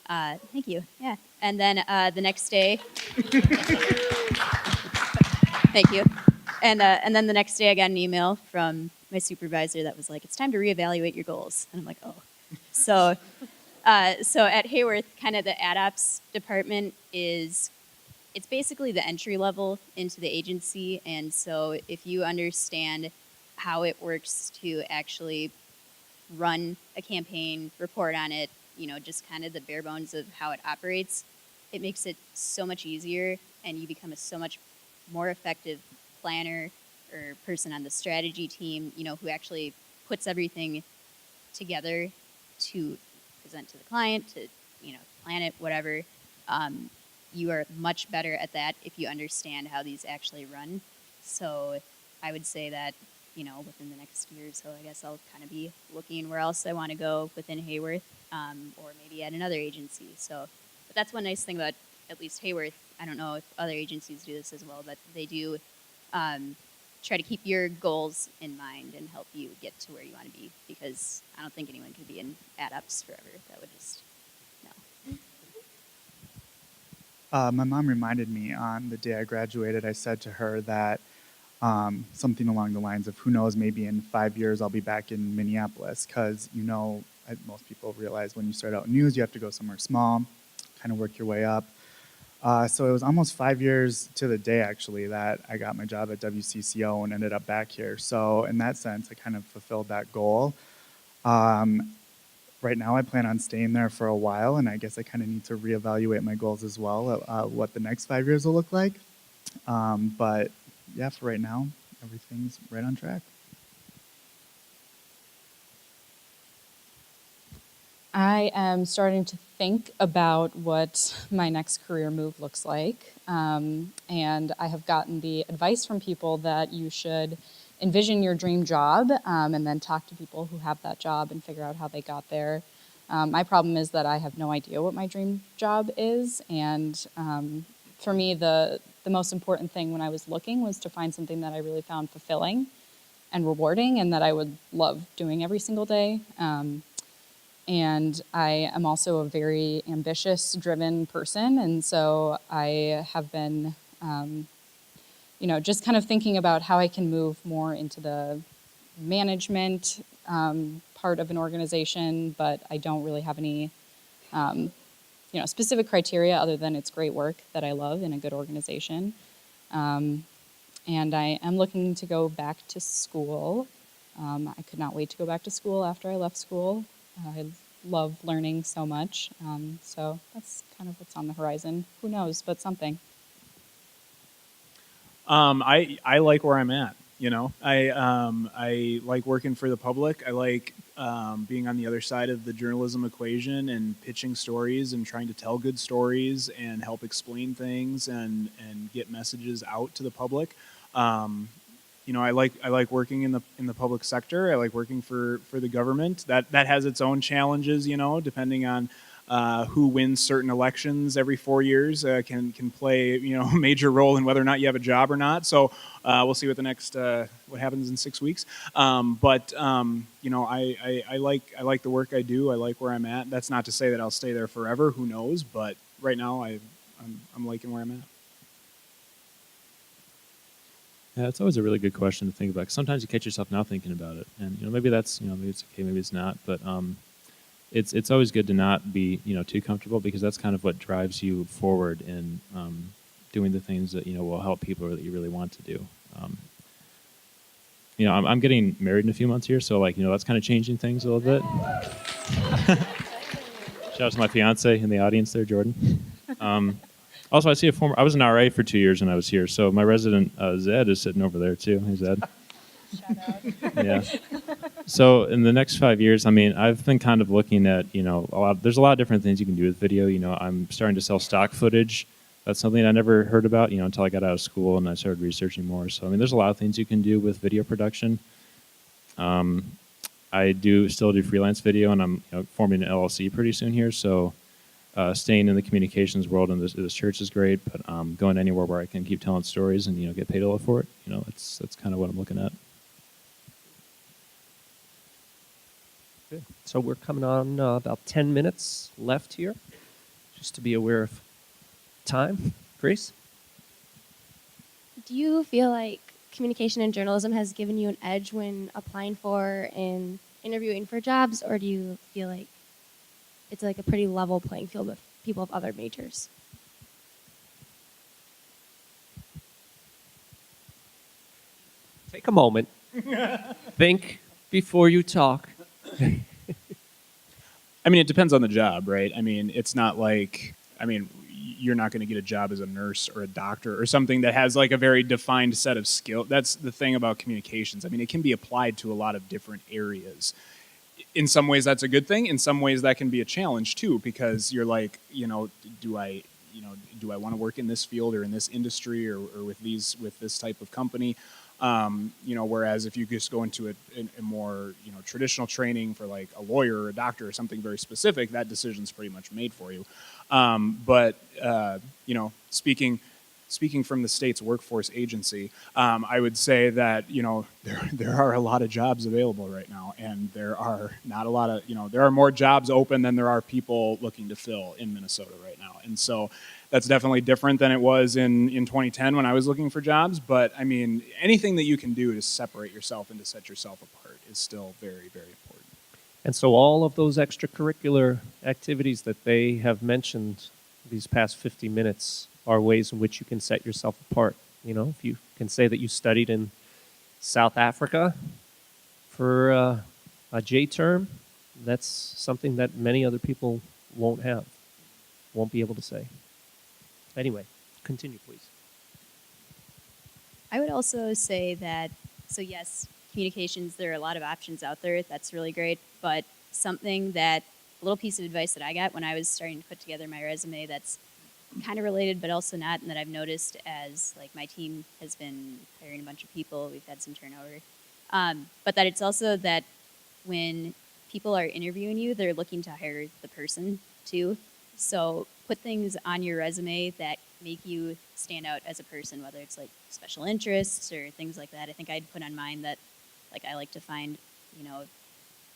Thank you. Yeah. And then the next day, thank you. And then the next day, I got an email from my supervisor that was like, "It's time to reevaluate your goals." And I'm like, "Oh." So at Hayworth, kind of the ad ops department it's basically the entry level into the agency. And so if you understand how it works to actually run a campaign, report on it, just kind of the bare bones of how it operates, it makes it so much easier, and you become a so much more effective planner or person on the strategy team, who actually puts everything together to present to the client, to, plan it, whatever. You are much better at that if you understand how these actually run. So I would say that, within the next year or so, I guess I'll kind of be looking where else I want to go within Hayworth, or maybe at another agency. So, but that's one nice thing about at least Hayworth. I don't know if other agencies do this as well, but they do try to keep your goals in mind and help you get to where you want to be, because I don't think anyone could be in ad ops forever. That would just, no. My mom reminded me on the day I graduated, I said to her that something along the lines of, who knows, maybe in 5 years I'll be back in Minneapolis, because most people realize when you start out in news, you have to go somewhere small, kind of work your way up. So it was almost 5 years to the day, actually, that I got my job at WCCO and ended up back here. So in that sense, I kind of fulfilled that goal. Right now, I plan on staying there for a while, and I guess I kind of need to reevaluate my goals as well, what the next 5 years will look like. But yeah, for right now, everything's right on track. I am starting to think about what my next career move looks like. And I have gotten the advice from people that you should envision your dream job, and then talk to people who have that job and figure out how they got there. My problem is that I have no idea what my dream job is. And for me, the most important thing when I was looking was to find something that I really found fulfilling and rewarding, and that I would love doing every single day. And I am also a very ambitious, driven person, and so I have been, just kind of thinking about how I can move more into the management part of an organization, but I don't really have any, specific criteria other than it's great work that I love in a good organization. And I am looking to go back to school. I could not wait to go back to school after I left school. I love learning so much. So that's kind of what's on the horizon. Who knows, but something. I like where I'm at. You know, I like working for the public. I like being on the other side of the journalism equation and pitching stories and trying to tell good stories and help explain things and get messages out to the public. You know, I like working in the public sector. I like working for the government. That has its own challenges, you know, depending on who wins certain elections every 4 years can play, you know, a major role in whether or not you have a job or not. So we'll see what the next what happens in 6 weeks. But you know, I like the work I do. I like where I'm at. That's not to say that I'll stay there forever. Who knows? But right now, I'm liking where I'm at. Yeah, it's always a really good question to think about. 'Cause sometimes you catch yourself not thinking about it, and you know maybe that's maybe it's okay, maybe it's not. But it's always good to not be too comfortable, because that's kind of what drives you forward in doing the things that will help people or that you really want to do. I'm getting married in a few months here, so like that's kind of changing things a little bit. Shout out to my fiance in the audience there, Jordan. Also, I was an RA for 2 years when I was here, so my resident Zed is sitting over there too. Hey, Zed. Shout out. Yeah. So in the next 5 years, I mean, I've been kind of looking at, there's a lot of different things you can do with video. I'm starting to sell stock footage. That's something I never heard about, until I got out of school and I started researching more. So, I mean, there's a lot of things you can do with video production. I still do freelance video, and I'm forming an LLC pretty soon here. So staying in the communications world in this church is great, but going anywhere where I can keep telling stories and, get paid a lot for it, that's kind of what I'm looking at. Good. So we're coming on about 10 minutes left here, just to be aware of time. Grace? Do you feel like communication and journalism has given you an edge when applying for and interviewing for jobs, or do you feel like it's like a pretty level playing field with people of other majors? Take a moment. Think before you talk. I mean, it depends on the job, right? I mean, it's not like, you're not going to get a job as a nurse or a doctor or something that has like a very defined set of skills. That's the thing about communications. I mean, it can be applied to a lot of different areas. In some ways, that's a good thing. In some ways, that can be a challenge too, because you're like, do I want to work in this field or in this industry or with this type of company? Whereas if you just go into a more traditional training for like a lawyer or a doctor or something very specific, that decision's pretty much made for you. But speaking from the state's workforce agency, I would say that there are a lot of jobs available right now, and there are not a lot of there are more jobs open than there are people looking to fill in Minnesota right now, and so that's definitely different than it was in 2010 when I was looking for jobs. But I mean, anything that you can do to separate yourself and to set yourself apart is still very, very important. And so all of those extracurricular activities that they have mentioned these past 50 minutes are ways in which you can set yourself apart. If you can say that you studied in South Africa for a J term, that's something that many other people won't be able to say. Anyway, continue, please. I would also say that, so yes, communications, there are a lot of options out there. That's really great. But a little piece of advice that I got when I was starting to put together my resume that's kind of related but also not, and that I've noticed as like my team has been hiring a bunch of people, we've had some turnover, but that it's also that when people are interviewing you, they're looking to hire the person too. So put things on your resume that make you stand out as a person, whether it's like special interests or things like that. I think I'd put on mine that like I like to find,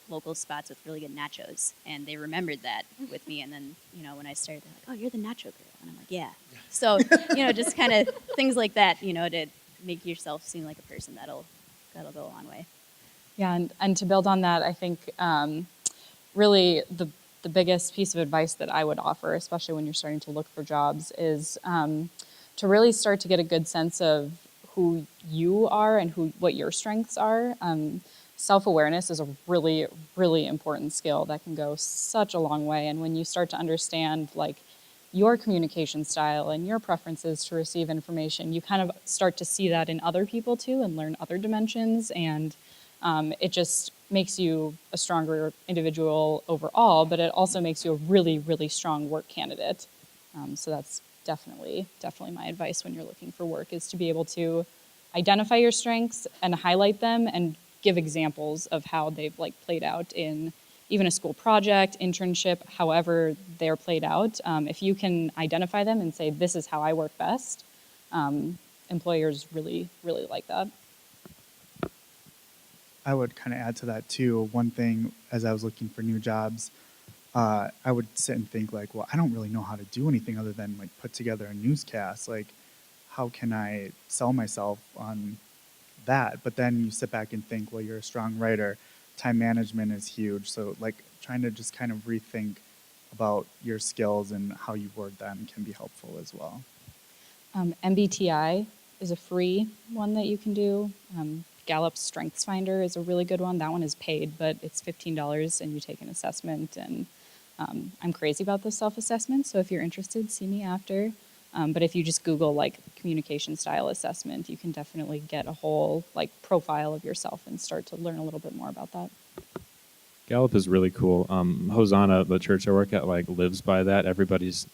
local spots with really good nachos, and they remembered that with me. And then, when I started, they're like, "Oh, you're the nacho girl," and I'm like, "Yeah." So, just kind of things like that, to make yourself seem like a person that'll go a long way. Yeah, and to build on that, I think really the biggest piece of advice that I would offer, especially when you're starting to look for jobs, is to really start to get a good sense of who you are and what your strengths are. Self-awareness is a really, really important skill that can go such a long way. And when you start to understand, like, your communication style and your preferences to receive information, you kind of start to see that in other people too and learn other dimensions. And it just makes you a stronger individual overall, but it also makes you a really, really strong work candidate. So that's definitely my advice when you're looking for work, is to be able to identify your strengths and highlight them and give examples of how they've like played out in even a school project, internship, however they're played out. If you can identify them and say, this is how I work best, employers really, really like that. I would kind of add to that too. One thing, as I was looking for new jobs, I would sit and think like, well, I don't really know how to do anything other than like put together a newscast. Like, how can I sell myself on that? But then you sit back and think, well, you're a strong writer. Time management is huge. So like trying to just kind of rethink about your skills and how you word them can be helpful as well. MBTI is a free one that you can do. Gallup's Strengths Finder is a really good one. That one is paid, but it's $15 and you take an assessment. And I'm crazy about this self-assessment, so if you're interested, see me after. But if you just Google like communication style assessment, you can definitely get a whole like profile of yourself and start to learn a little bit more about that. Gallup is really cool. Hosanna, the church I work at, like lives by that. Everybody's,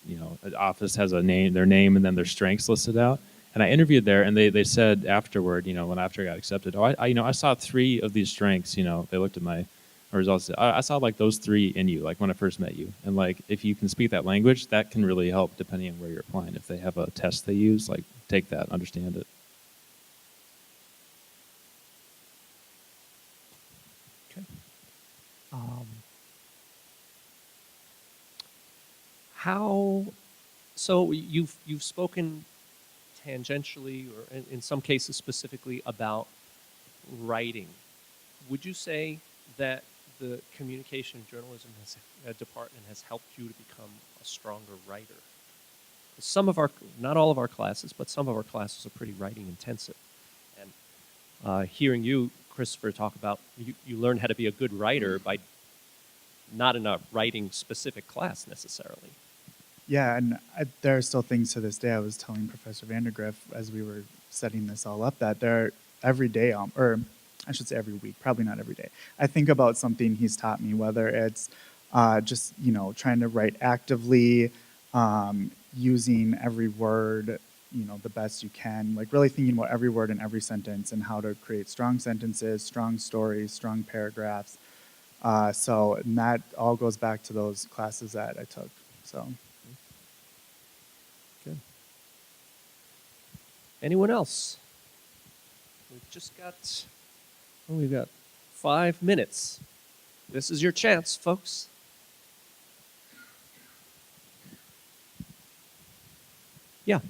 office has a name, their name, and then their strengths listed out. And I interviewed there, and they said afterward, after I got accepted, I saw 3 of these strengths. They looked at my results. I saw like those 3 in you, like when I first met you. And like if you can speak that language, that can really help depending on where you're applying. If they have a test they use, like take that, understand it. Okay. How? So you've spoken tangentially, or in some cases specifically, about writing. Would you say that the communication journalism department has helped you to become a stronger writer? Some of our, not all of our classes, but some of our classes are pretty writing intensive. And hearing you, Christopher, talk about you learn how to be a good writer by not in a writing specific class necessarily. Yeah, and there are still things to this day. I was telling Professor Vandergriff as we were setting this all up that there every day, or I should say every week, probably not every day, I think about something he's taught me, whether it's just, trying to write actively, using every word, the best you can, like really thinking about every word in every sentence and how to create strong sentences, strong stories, strong paragraphs. And that all goes back to those classes that I took. So. Good. Anyone else? We've got 5 minutes. This is your chance, folks. Yeah.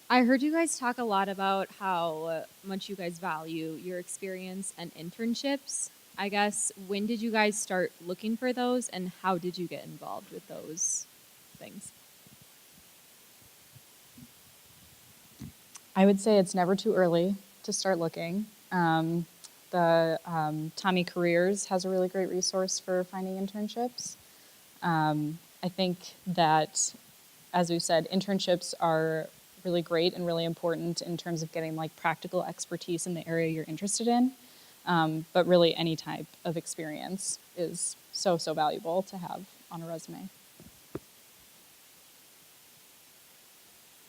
I heard you guys talk a lot about how much you guys value your experience and internships. I guess, when did you guys start looking for those, and how did you get involved with those things? I would say it's never too early to start looking. Tommy Careers has a really great resource for finding internships. I think that, as we said, internships are really great and really important in terms of getting like practical expertise in the area you're interested in. But really any type of experience is so valuable to have on a resume.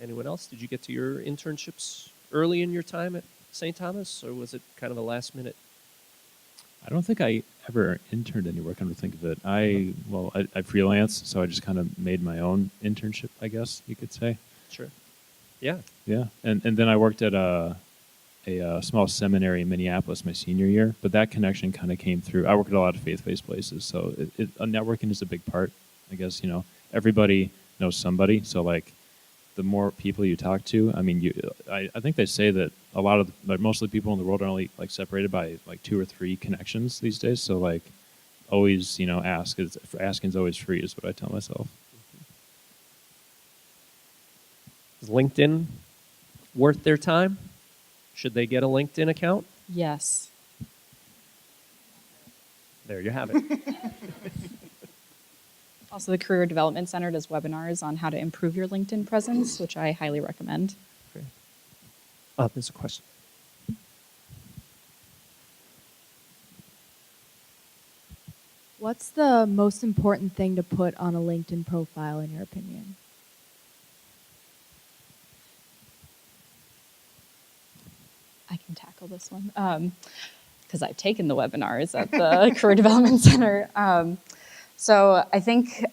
Anyone else? Did you get to your internships early in your time at St. Thomas, or was it kind of a last minute? I don't think I ever interned anywhere, come to think of it. I freelance, so I just kind of made my own internship, I guess you could say. Sure. Yeah. Yeah, and then I worked at a small seminary in Minneapolis my senior year, but that connection kind of came through. I work at a lot of faith-based places, so networking is a big part. I guess, everybody knows somebody, so like the more people you talk to, I think they say that most of the people in the world are only like separated by like 2 or 3 connections these days. So like always, ask. Asking's always free is what I tell myself. Is LinkedIn worth their time? Should they get a LinkedIn account? Yes. There you have it. Also, the Career Development Center does webinars on how to improve your LinkedIn presence, which I highly recommend. Great. There's a question. What's the most important thing to put on a LinkedIn profile, in your opinion? I can tackle this one because I've taken the webinars at the Career Development Center. So I think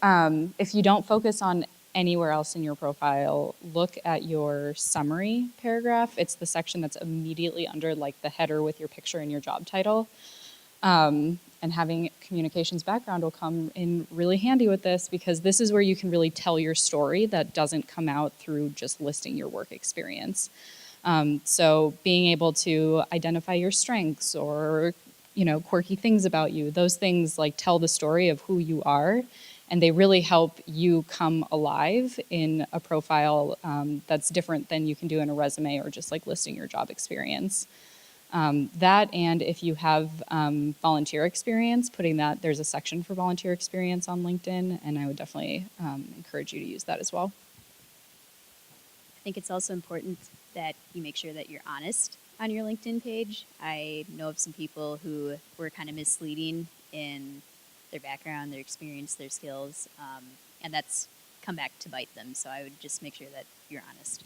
if you don't focus on anywhere else in your profile, look at your summary paragraph. It's the section that's immediately under like the header with your picture and your job title. And having communications background will come in really handy with this, because this is where you can really tell your story that doesn't come out through just listing your work experience. So being able to identify your strengths or, quirky things about you, those things like tell the story of who you are, and they really help you come alive in a profile that's different than you can do in a resume or just like listing your job experience. That, and if you have volunteer experience, there's a section for volunteer experience on LinkedIn, and I would definitely encourage you to use that as well. I think it's also important that you make sure that you're honest on your LinkedIn page. I know of some people who were kind of misleading in their background, their experience, their skills, and that's come back to bite them. So I would just make sure that you're honest.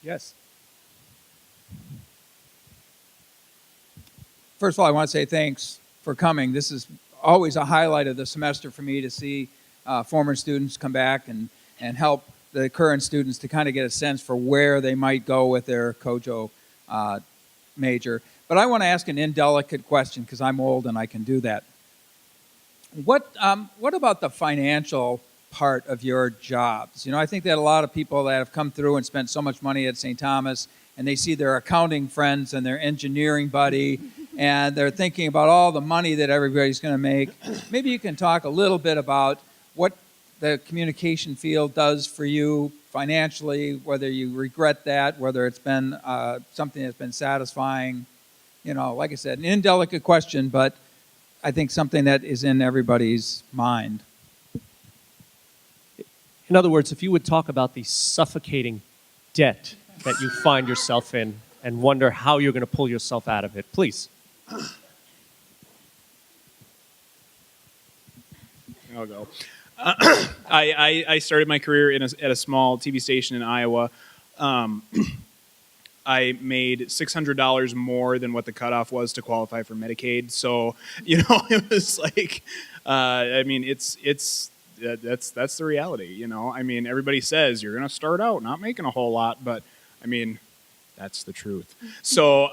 Yes. First of all, I want to say thanks for coming. This is always a highlight of the semester for me to see former students come back and help the current students to kind of get a sense for where they might go with their COJO major. But I want to ask an indelicate question because I'm old and I can do that. What about the financial part of your jobs? I think that a lot of people that have come through and spent so much money at St. Thomas, and they see their accounting friends and their engineering buddy, and they're thinking about all the money that everybody's going to make. Maybe you can talk a little bit about what the communication field does for you financially, whether you regret that, whether it's been something that's been satisfying. Like I said, an indelicate question, but I think something that is in everybody's mind. In other words, if you would talk about the suffocating debt that you find yourself in and wonder how you're going to pull yourself out of it, please. I'll go. I started my career at a small TV station in Iowa. I made $600 more than what the cutoff was to qualify for Medicaid. So, it was like, that's the reality. Everybody says you're going to start out not making a whole lot, but that's the truth. So,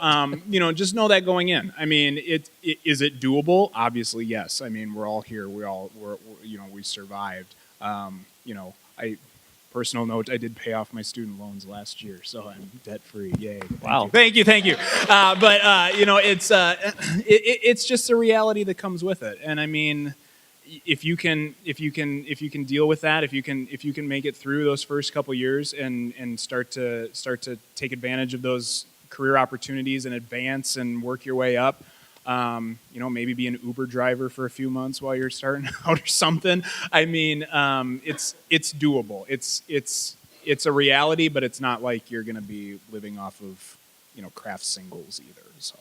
just know that going in. Is it doable? Obviously, yes. We're all here. We survived. Personal note, I did pay off my student loans last year, so I'm debt-free. Yay. Wow. Thank you. It's just the reality that comes with it. And if you can deal with that, if you can make it through those first couple years and start to take advantage of those career opportunities and advance and work your way up, maybe be an Uber driver for a few months while you're starting out or something. It's doable. It's a reality, but it's not like you're going to be living off of craft singles either. So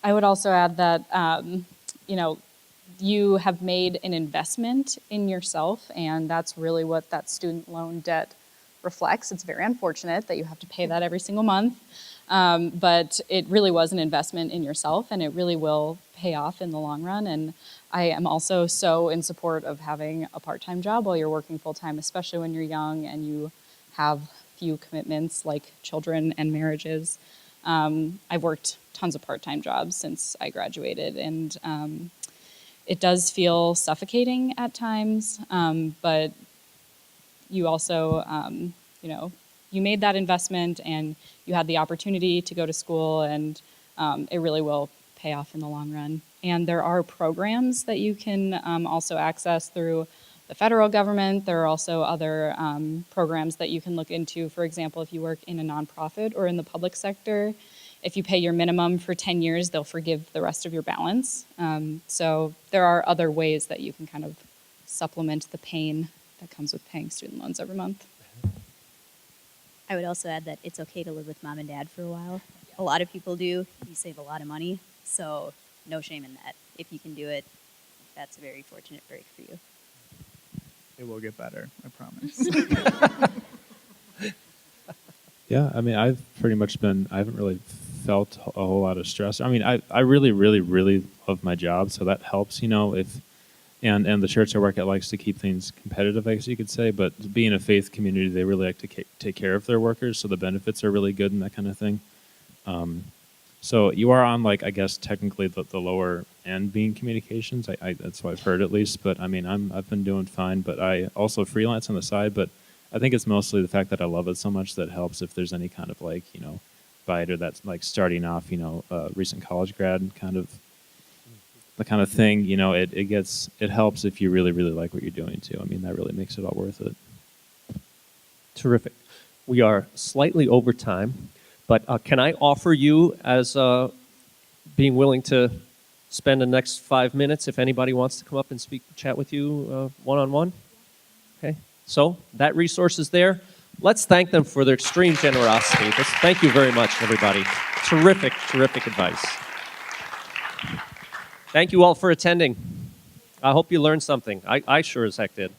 I would also add that you have made an investment in yourself, and that's really what that student loan debt reflects. It's very unfortunate that you have to pay that every single month, but it really was an investment in yourself, and it really will pay off in the long run. And I am also so in support of having a part-time job while you're working full-time, especially when you're young and you have few commitments like children and marriages. I've worked tons of part-time jobs since I graduated, and it does feel suffocating at times, but you also, you made that investment and you had the opportunity to go to school, and it really will pay off in the long run. And there are programs that you can also access through the federal government. There are also other programs that you can look into. For example, if you work in a nonprofit or in the public sector, if you pay your minimum for 10 years, they'll forgive the rest of your balance. So there are other ways that you can kind of supplement the pain that comes with paying student loans every month. I would also add that it's okay to live with mom and dad for a while. A lot of people do. You save a lot of money, so no shame in that. If you can do it, that's a very fortunate break for you. It will get better, I promise. Yeah, I mean, I've pretty much been, I haven't really felt a whole lot of stress. I mean, I really, really, really love my job, so that helps, you know, and the church I work at likes to keep things competitive, I guess you could say, but being a faith community, they really like to take care of their workers, so the benefits are really good and that kind of thing. So you are on, like, I guess, technically the lower end being communications. That's what I've heard at least, but I mean, I've been doing fine, but I also freelance on the side, but I think it's mostly the fact that I love it so much that helps if there's any kind of, like, you know, bite or that's like starting off, you know, recent college grad kind of the kind of thing, you know, it helps if you really, really like what you're doing too. I mean, that really makes it all worth it. Terrific. We are slightly over time, but can I offer you as being willing to spend the next 5 minutes if anybody wants to come up and chat with you one-on-one? Okay. So that resource is there. Let's thank them for their extreme generosity. Thank you very much, everybody. Terrific, terrific advice. Thank you all for attending. I hope you learned something. I sure as heck did.